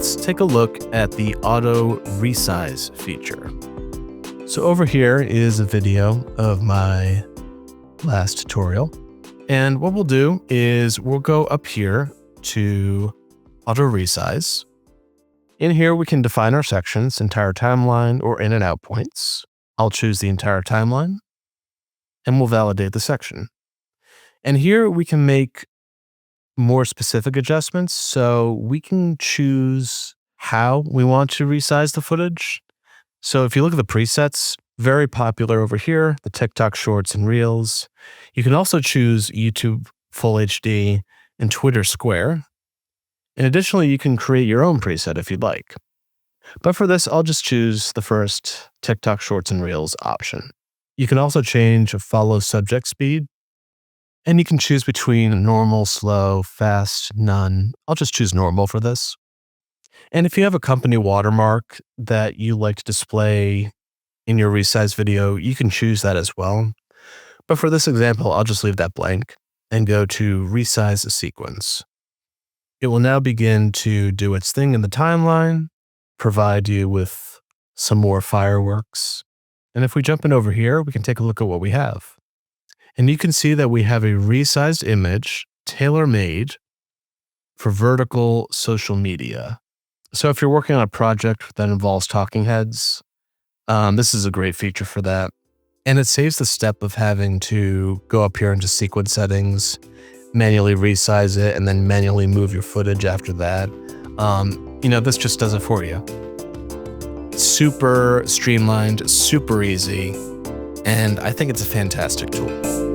let's take a look at the Auto Resize feature. So over here is a video of my last tutorial. And what we'll do is we'll go up here to Auto Resize. In here, we can define our sections, entire timeline or in and out points. I'll choose the entire timeline and we'll validate the section. And here we can make more specific adjustments. So we can choose how we want to resize the footage. So if you look at the presets, very popular over here, the TikTok Shorts and Reels. You can also choose YouTube Full HD and Twitter Square. And additionally, you can create your own preset if you'd like. But for this, I'll just choose the first TikTok Shorts and Reels option. You can also change a follow subject speed, and you can choose between normal, slow, fast, none. I'll just choose normal for this. And if you have a company watermark that you like to display in your resize video, you can choose that as well. But for this example, I'll just leave that blank and go to resize a sequence. It will now begin to do its thing in the timeline, provide you with some more fireworks. And if we jump in over here, we can take a look at what we have. And you can see that we have a resized image, tailor-made for vertical social media. So if you're working on a project that involves talking heads, this is a great feature for that. And it saves the step of having to go up here into sequence settings, manually resize it, and then manually move your footage after that. This just does it for you. Super streamlined, super easy, and I think it's a fantastic tool.